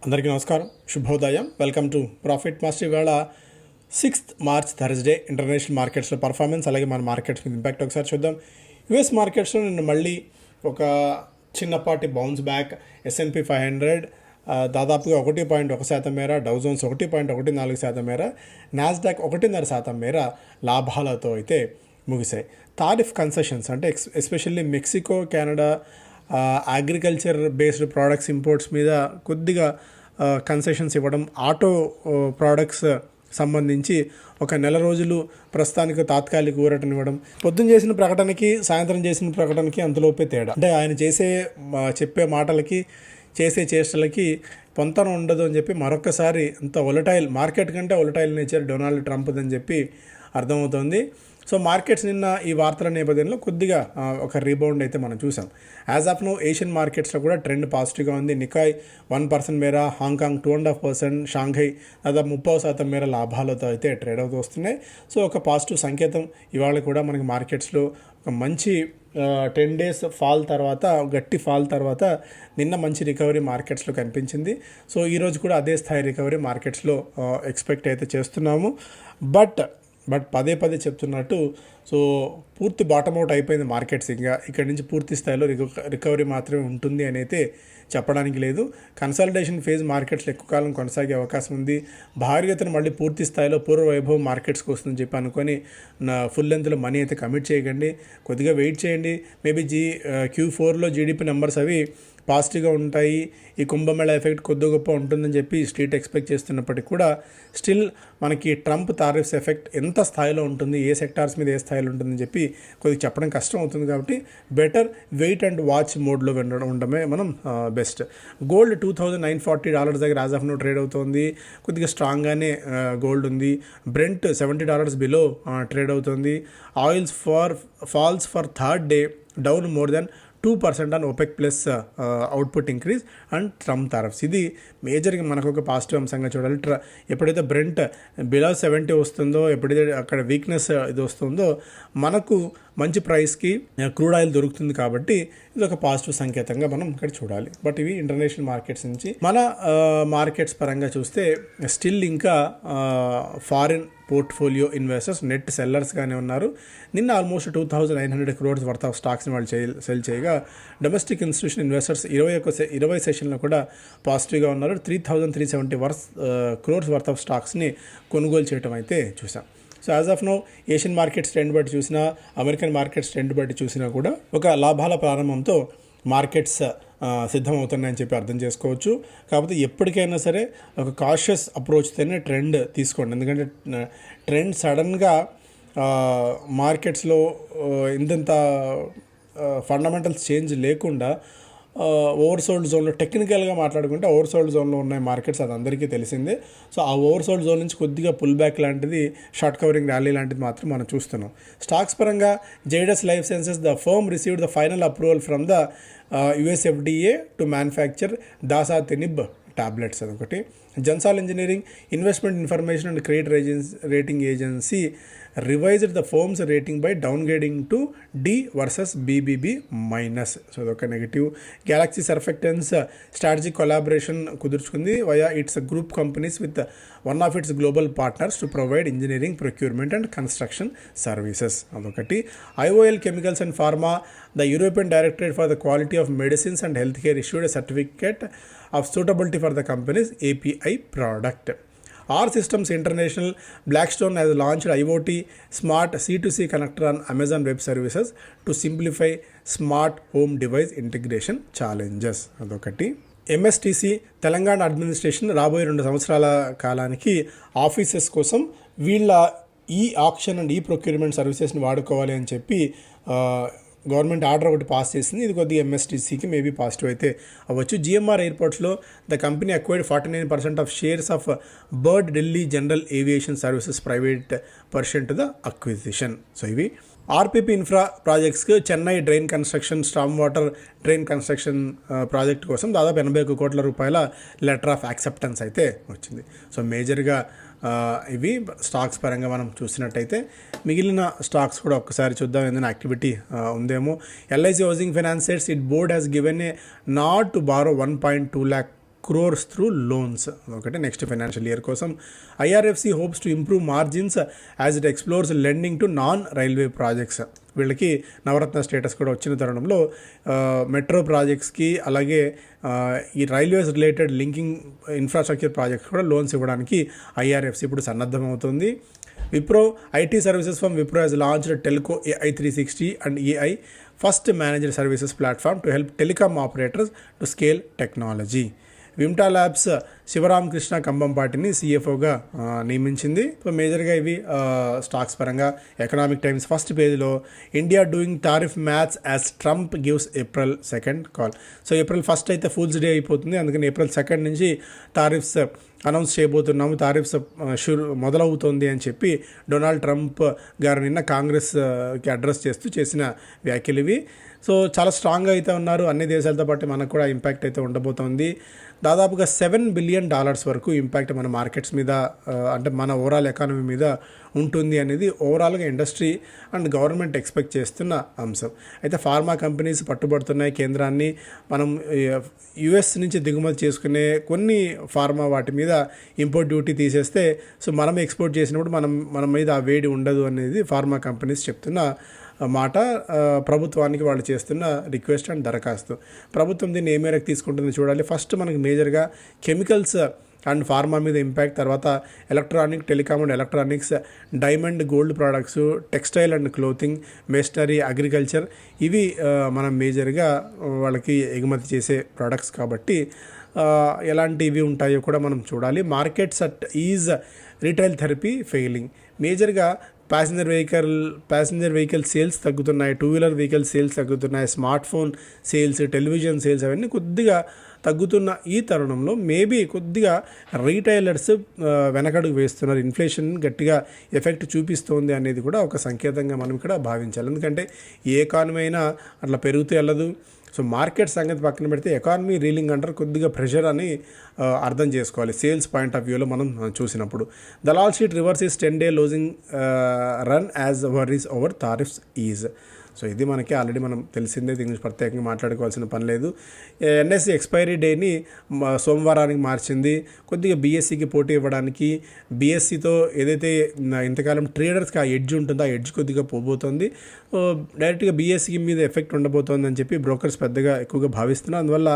అందరికీ నమస్కారం, శుభోదయం. Welcome to profit master. ఇవాళ 6th March థర్స్డే ఇంటర్నేషనల్ మార్కెట్స్లో పర్ఫార్మెన్స్, అలాగే మన మార్కెట్స్ మీద ఇంపాక్ట్ ఒకసారి చూద్దాం. యుఎస్ మార్కెట్స్లో నిన్న మళ్ళీ ఒక చిన్నపాటి బౌన్స్ బ్యాక్. S&P 500 దాదాపుగా 1.1% మేర, డౌ జోన్స్ 1.14% మేర, నాస్డాక్ 1.5% మేర లాభాలతో అయితే ముగిశాయి. టారిఫ్ కన్సెషన్స్ అంటే especially Mexico, Canada agriculture based products imports మీద కొద్దిగా కన్సెషన్స్ ఇవ్వడం, ఆటో ప్రోడక్ట్స్ సంబంధించి ఒక నెల రోజులు ప్రస్తుతానికి తాత్కాలిక ఊరటనివ్వడం, పొద్దున్న చేసిన ప్రకటనకి సాయంత్రం చేసిన ప్రకటనకి అంతలోపే తేడా. అంటే ఆయన చెప్పే మాటలకి చేసే చేష్టలకి పొంతన ఉండదు అని చెప్పి మరొకసారి అంత ఒలటైల్, మార్కెట్ కంటే ఒలటైల్ నేచర్ డొనాల్డ్ ట్రంప్ది అని చెప్పి అర్థమవుతోంది. సో మార్కెట్స్ నిన్న ఈ వార్తల నేపథ్యంలో కొద్దిగా ఒక రీబౌండ్ అయితే మనం చూసాం. యాజ్ ఆఫ్ నో ఏషియన్ మార్కెట్స్లో కూడా ట్రెండ్ పాజిటివ్గా ఉంది. నికాయ్ 1% మేర, హాంకాంగ్ 2.5%, షాంఘై దాదాపు 30% మేర లాభాలతో అయితే ట్రేడ్ అవుతూ వస్తున్నాయి. సో ఒక పాజిటివ్ సంకేతం. ఇవాళ కూడా మనకి మార్కెట్స్లో ఒక మంచి 10 days ఫాల్ తర్వాత, గట్టి ఫాల్ తర్వాత నిన్న మంచి రికవరీ మార్కెట్స్లో కనిపించింది. సో ఈరోజు కూడా అదే స్థాయి రికవరీ మార్కెట్స్లో ఎక్స్పెక్ట్ అయితే చేస్తున్నాము. బట్ పదే చెప్తున్నట్టు, సో పూర్తి బాటమ్ అవుట్ అయిపోయింది మార్కెట్స్. ఇంకా ఇక్కడి నుంచి పూర్తి స్థాయిలో రికవరీ మాత్రమే ఉంటుంది అని అయితే చెప్పడానికి లేదు. కన్సాలిడేషన్ ఫేజ్ మార్కెట్స్లో ఎక్కువ కాలం కొనసాగే అవకాశం ఉంది. భారీ ఎత్తున మళ్ళీ పూర్తి స్థాయిలో పూర్వ వైభవం మార్కెట్స్కి వస్తుందని చెప్పి అనుకొని ఫుల్ లెంత్లో మనీ అయితే కమిట్ చేయకండి. కొద్దిగా వెయిట్ చేయండి. మేబీ Q4లో GDP నెంబర్స్ అవి పాజిటివ్గా ఉంటాయి. ఈ కుంభమేళ ఎఫెక్ట్ కొద్ది గొప్ప ఉంటుందని చెప్పి స్ట్రీట్ ఎక్స్పెక్ట్ చేస్తున్నప్పటికీ కూడా స్టిల్ మనకి ట్రంప్ టారిఫ్స్ ఎఫెక్ట్ ఎంత స్థాయిలో ఉంటుంది, ఏ సెక్టార్స్ మీద ఏ స్థాయిలో ఉంటుందని చెప్పి కొద్దిగా చెప్పడం కష్టం అవుతుంది. కాబట్టి బెటర్ వెయిట్ అండ్ వాచ్ మోడ్లో ఉండడమే మనం బెస్ట్. గోల్డ్ $2,940 దగ్గర యాజ్ ఆఫ్ నో ట్రేడ్ అవుతుంది. కొద్దిగా స్ట్రాంగ్గానే గోల్డ్ ఉంది. బ్రెంట్ $70 బిలో ట్రేడ్ అవుతుంది. Oils falls for third day, down more than 2% on OPEC plus output increase and Trump tariffs. ఇది మేజర్గా మనకు ఒక పాజిటివ్ అంశంగా చూడాలి. ఎప్పుడైతే బ్రెంట్ బిలో 70 వస్తుందో, ఎప్పుడైతే అక్కడ వీక్నెస్ ఇది వస్తుందో, మనకు మంచి ప్రైస్కి క్రూడ్ ఆయిల్ దొరుకుతుంది. కాబట్టి ఇది ఒక పాజిటివ్ సంకేతంగా మనం ఇక్కడ చూడాలి. బట్ ఇవి ఇంటర్నేషనల్ మార్కెట్స్ నుంచి. మన మార్కెట్స్ పరంగా చూస్తే స్టిల్ ఇంకా ఫారిన్ పోర్ట్ఫోలియో ఇన్వెస్టర్స్ నెట్ సెల్లర్స్గానే ఉన్నారు. నిన్న ఆల్మోస్ట్ 2,900 crores వర్త్ ఆఫ్ స్టాక్స్ని వాళ్ళు సెల్ చేయగా, డొమెస్టిక్ ఇన్స్టిట్యూషన్ ఇన్వెస్టర్స్ 20 సెషన్లో కూడా పాజిటివ్గా ఉన్నారు. 3,370 crores వర్త్ ఆఫ్ స్టాక్స్ని కొనుగోలు చేయడం అయితే చూసాం. So as of now Asian markets trend బట్టి చూసినా, అమెరికన్ మార్కెట్స్ ట్రెండ్ బట్టి చూసినా కూడా ఒక లాభాల ప్రారంభంతో మార్కెట్స్ సిద్ధమవుతున్నాయని చెప్పి అర్థం చేసుకోవచ్చు. కాకపోతే ఎప్పటికైనా సరే ఒక కాషియస్ అప్రోచ్తోనే ట్రెండ్ తీసుకోండి. ఎందుకంటే ట్రెండ్ సడన్గా మార్కెట్స్లో ఇంత ఫండమెంటల్స్ చేంజ్ లేకుండా ఓవర్సోల్డ్ జోన్లో, టెక్నికల్గా మాట్లాడుకుంటే ఓవర్సోల్డ్ జోన్లో ఉన్నాయి మార్కెట్స్, అది అందరికీ తెలిసిందే. సో ఆ ఓవర్సోల్డ్ జోన్ నుంచి కొద్దిగా పుల్ బ్యాక్ లాంటిది, షార్ట్ కవరింగ్ ర్యాలీ లాంటిది మాత్రం మనం చూస్తున్నాం. స్టాక్స్ పరంగా Zydus life sciences, the firm received the final approval from the US FDA to manufacture dasatinib tablets అదొకటి. Gensol engineering investment information and credit rating agency revised the firm's rating by downgrading to D versus BBB-. So అదొక negative. Galaxy Surfactants strategic collaboration కుదుర్చుకుంది via its group companies with one of its global partners to provide engineering, procurement and construction services అదొకటి. IOL chemicals and pharma, the European directorate for the quality of medicines and health care issued a certificate of suitability for the companies API product. R Systems International, Blackstone has launched IoT Smart C2C connector on Amazon Web Services to simplify smart home device integration challenges. అదొకటి. MSTC Telangana administration రాబోయే 2 సంవత్సరాల కాలానికి offices కోసం వీళ్ళ ఈ auction and ఈ procurement సర్వీసెస్ని వాడుకోవాలి అని చెప్పి గవర్నమెంట్ ఆర్డర్ ఒకటి పాస్ చేసింది. ఇది కొద్దిగా MSTCకి మేబీ పాజిటివ్ అయితే అవ్వచ్చు. GMR ఎయిర్పోర్ట్స్లో the company acquired 49% of shares of Bird Delhi General Aviation Services private percent the acquisition. So ఇవి RPP ఇన్ఫ్రా ప్రాజెక్ట్స్కి Chennai drain construction, storm water drain construction project కోసం దాదాపు 81 కోట్ల రూపాయల లెటర్ ఆఫ్ యాక్సెప్టెన్స్ అయితే వచ్చింది. సో మేజర్గా ఇవి స్టాక్స్ పరంగా మనం చూసినట్టయితే మిగిలిన స్టాక్స్ కూడా ఒక్కసారి చూద్దాం, ఏదైనా యాక్టివిటీ ఉందేమో. LIC housing finance sets it board has given a nod to borrow 1.2 lakh crores through loans. ఒకటి నెక్స్ట్ ఫైనాన్షియల్ ఇయర్ కోసం. IRFC hopes to improve margins as it explores lending to non railway projects. వీళ్ళకి Navratna status కూడా వచ్చిన తరుణంలో metro ప్రాజెక్ట్స్కి అలాగే ఈ railways related linking infrastructure projects కూడా loans ఇవ్వడానికి ఐఆర్ఎఫ్సి ఇప్పుడు సన్నద్ధమవుతుంది. Wipro IT services from Wipro has launched Telco AI 360 and AI first managed services platform to help telecom operators to scale technology. Vimta labs Sivaramakrishna కంబంపాటిని సిఎఫ్ఓగా నియమించింది. So మేజర్గా ఇవి stocks పరంగా Economic Times first పేజ్లో India doing tariff maths as Trump gives April 2nd call. So April 1st అయితే fools day అయిపోతుంది, అందుకని April 2nd నుంచి టారిఫ్స్ అనౌన్స్ చేయబోతున్నాము, టారిఫ్స్ మొదలవుతుంది అని చెప్పి డొనాల్డ్ ట్రంప్ గారు నిన్న కాంగ్రెస్కి అడ్రస్ చేస్తూ చేసిన వ్యాఖ్యలు ఇవి. సో చాలా స్ట్రాంగ్గా అయితే ఉన్నారు. అన్ని దేశాలతో పాటు మనకు కూడా ఇంపాక్ట్ అయితే ఉండబోతోంది. దాదాపుగా $7 బిలియన్ వరకు ఇంపాక్ట్ మన మార్కెట్స్ మీద అంటే మన ఓవరాల్ ఎకానమీ మీద ఉంటుంది అనేది ఓవరాల్గా ఇండస్ట్రీ అండ్ గవర్నమెంట్ ఎక్స్పెక్ట్ చేస్తున్న అంశం. అయితే ఫార్మా కంపెనీస్ పట్టుబడుతున్నాయి కేంద్రాన్ని. మనం యుఎస్ నుంచి దిగుమతి చేసుకునే కొన్ని ఫార్మా వాటి మీద ఇంపోర్ట్ డ్యూటీ తీసేస్తే సో మనం ఎక్స్పోర్ట్ చేసినప్పుడు మన మీద ఆ వేడి ఉండదు అనేది ఫార్మా కంపెనీస్ చెప్తున్న మాట. ప్రభుత్వానికి వాళ్ళు చేస్తున్న రిక్వెస్ట్ అండ్ దరఖాస్తు. ప్రభుత్వం దీన్ని ఏ మేరకు తీసుకుంటుంది చూడాలి. ఫస్ట్ మనకి మేజర్గా కెమికల్స్ అండ్ ఫార్మా మీద ఇంపాక్ట్, తర్వాత electronic, telecom and electronics, diamond, gold products, textile and clothing, machinery, agriculture ఇవి మనం మేజర్గా వాళ్ళకి ఎగుమతి చేసే ప్రోడక్ట్స్ కాబట్టి ఎలాంటి ఇవి ఉంటాయో కూడా మనం చూడాలి. Markets at is retail therapy failing. మేజర్గా ప్యాసింజర్ వెహికల్ సేల్స్ తగ్గుతున్నాయి, టూ వీలర్ వెహికల్ సేల్స్ తగ్గుతున్నాయి, smart phone sales, television sales అవన్నీ కొద్దిగా తగ్గుతున్న ఈ తరుణంలో మేబీ కొద్దిగా రీటైలర్స్ వెనకడుగు వేస్తున్నారు. ఇన్ఫ్లేషన్ గట్టిగా ఎఫెక్ట్ చూపిస్తోంది అనేది కూడా ఒక సంకేతంగా మనం ఇక్కడ భావించాలి. ఎందుకంటే ఏ ఎకానమీ అయినా అట్లా పెరుగుతూ వెళ్ళదు. సో మార్కెట్ సంగతి పక్కన పెడితే ఎకానమీ రీలింగ్ అంటారు, కొద్దిగా ప్రెషర్ అని అర్థం చేసుకోవాలి సేల్స్ పాయింట్ ఆఫ్ వ్యూలో మనం చూసినప్పుడు. Dalal Street reverses 10-day losing run as worries over tariffs ease. So ఇది మనకి ఆల్రెడీ మనం తెలిసిందే, దీని గురించి ప్రత్యేకంగా మాట్లాడుకోవాల్సిన పని లేదు. ఎన్ఎస్సి ఎక్స్పైరీ డేని సోమవారానికి మార్చింది కొద్దిగా బీఎస్సీకి పోటీ ఇవ్వడానికి. బీఎస్సీతో ఏదైతే ఇంతకాలం ట్రేడర్స్కి ఆ ఎడ్జ్ ఉంటుందో ఆ ఎడ్జ్ కొద్దిగా పోబోతోంది. డైరెక్ట్గా బీఎస్సీ మీద ఎఫెక్ట్ ఉండబోతోంది అని చెప్పి బ్రోకర్స్ పెద్దగా ఎక్కువగా భావిస్తున్నారు. అందువల్ల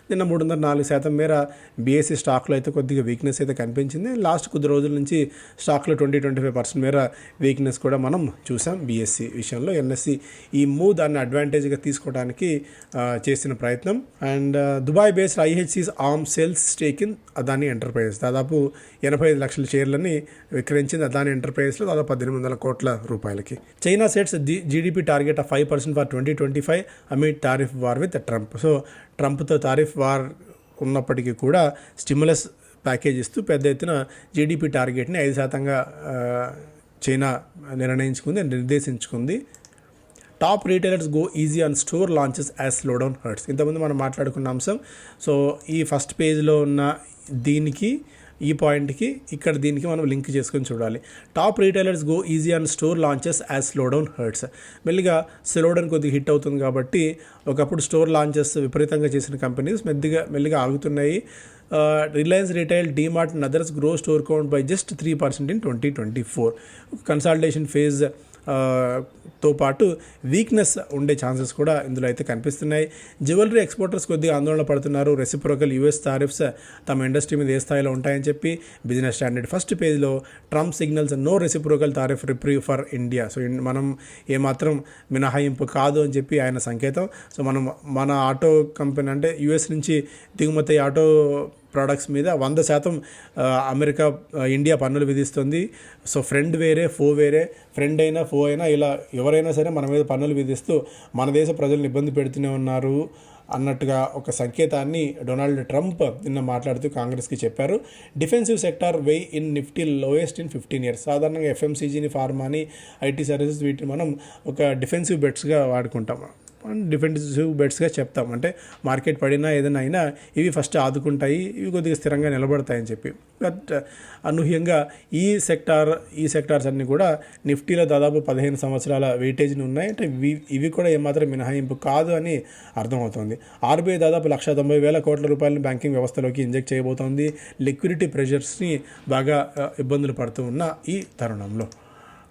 నిన్న 304% మేర బీఎస్సీ స్టాక్లో అయితే కొద్దిగా వీక్నెస్ అయితే కనిపించింది. లాస్ట్ కొద్ది రోజుల నుంచి స్టాక్లో 20-25% మేర వీక్నెస్ కూడా మనం చూసాం బీఎస్సీ విషయంలో. ఎన్ఎస్సీ ఈ మూవ్ దాన్ని అడ్వాంటేజ్గా తీసుకోవడానికి చేసిన ప్రయత్నం. And Dubai based IHC's arm sells stake in Adani Enterprises దాదాపు 85 లక్షల షేర్లని విక్రయించింది అదానీ ఎంటర్ప్రైజెస్లో, దాదాపు 1800 కోట్ల రూపాయలకి. China sets GDP target of 5% for 2025 amid tariff war with Trump. So ట్రంప్తో టారిఫ్ వార్ ఉన్నప్పటికీ కూడా స్టిమ్యులస్ ప్యాకేజ్ ఇస్తూ పెద్ద ఎత్తున జీడీపీ టార్గెట్ని 5%గా చైనా నిర్దేశించుకుంది. Top retailers go easy on store launches as slowdown hurts. ఇంతకుముందు మనం మాట్లాడుకున్న అంశం. సో ఈ ఫస్ట్ పేజ్లో ఉన్న దీనికి ఈ పాయింట్కి ఇక్కడ దీనికి మనం లింక్ చేసుకొని చూడాలి. Top retailers go easy on store launches as slowdown hurts. మెల్లిగా స్లో డౌన్ కొద్దిగా హిట్ అవుతుంది కాబట్టి ఒకప్పుడు స్టోర్ లాంచెస్ విపరీతంగా చేసిన కంపెనీస్ మెల్లిగా ఆగుతున్నాయి. Reliance Retail, DMart and others grow store count by just 3% in 2024. Consolidation phase తో పాటు వీక్నెస్ ఉండే ఛాన్సెస్ కూడా ఇందులో అయితే కనిపిస్తున్నాయి. జ్యువెలరీ ఎక్స్పోర్టర్స్ కొద్దిగా ఆందోళన పడుతున్నారు. రెసిప్రోకల్ యుఎస్ టారిఫ్స్ తమ ఇండస్ట్రీ మీద ఏ స్థాయిలో ఉంటాయని చెప్పి బిజినెస్ స్టాండర్డ్ ఫస్ట్ పేజ్లో Trump signals no reciprocal tariff reprieve for India. So మనం ఏమాత్రం మినహాయింపు కాదు అని చెప్పి ఆయన సంకేతం. సో మన ఆటో కంపెనీ అంటే యుఎస్ నుంచి దిగుమతి ఆటో ప్రోడక్ట్స్ మీద 100% ఇండియా పన్నులు విధిస్తుంది. సో ఫ్రెండ్ వేరే, ఫో వేరే. ఫ్రెండ్ అయినా ఫో అయినా ఇలా ఎవరైనా సరే మన మీద పన్నులు విధిస్తూ మన దేశ ప్రజలను ఇబ్బంది పెడుతూనే ఉన్నారు అన్నట్టుగా ఒక సంకేతాన్ని డొనాల్డ్ ట్రంప్ నిన్న మాట్లాడుతూ కాంగ్రెస్కి చెప్పారు. Defensive sector way in Nifty lowest in 15 years. సాధారణంగా ఎఫ్ఎంసీజీని, ఫార్మాని, ఐటీ సర్వీసెస్ వీటిని మనం ఒక డిఫెన్సివ్ బెట్స్గా వాడుకుంటాం. అండ్ డిఫెన్సివ్ బెట్స్గా చెప్తాం. అంటే మార్కెట్ పడినా ఏదైనా అయినా ఇవి ఫస్ట్ ఆదుకుంటాయి, ఇవి కొద్దిగా స్థిరంగా నిలబడతాయని చెప్పి. బట్ అనూహ్యంగా ఈ సెక్టార్స్ అన్నీ కూడా నిఫ్టీలో దాదాపు 15 సంవత్సరాల వెయిటేజ్ని ఉన్నాయి. అంటే ఇవి కూడా ఏమాత్రం మినహాయింపు కాదు అని అర్థమవుతుంది. ఆర్బీఐ దాదాపు 190,000 కోట్ల రూపాయలను బ్యాంకింగ్ వ్యవస్థలోకి ఇంజెక్ట్ చేయబోతోంది. లిక్విడిటీ ప్రెషర్స్ని బాగా ఇబ్బందులు పడుతూ ఉన్న ఈ తరుణంలో.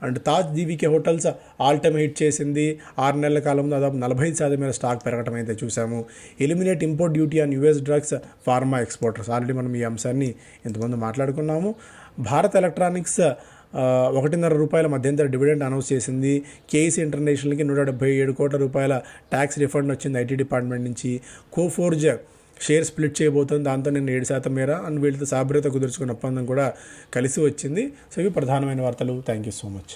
And Taj GVK hotels all time hit చేసింది. 6 నెలల కాలంలో దాదాపు 45% మేర స్టాక్ పెరగడం అయితే చూసాము. Eliminate import duty on US drugs pharma exporters, already మనం ఈ అంశాన్ని ఇంతకుముందు మాట్లాడుకున్నాము. భారత్ ఎలక్ట్రానిక్స్ 1.5 రూపాయల మధ్యంతర డివిడెండ్ అనౌన్స్ చేసింది. కేఈసీ ఇంటర్నేషనల్కి 177 కోట్ల రూపాయల ట్యాక్స్ రిఫండ్ వచ్చింది ఐటీ డిపార్ట్మెంట్ నుంచి. కోఫోర్జ్ షేర్ స్ప్లిట్ చేయబోతుంది, దాంతో నేను 7% మేర అండ్ వీళ్ళతో సాబ్రత కుదుర్చుకున్న ఒప్పందం కూడా కలిసి వచ్చింది. సో ఇవి ప్రధానమైన వార్తలు. Thank you so much.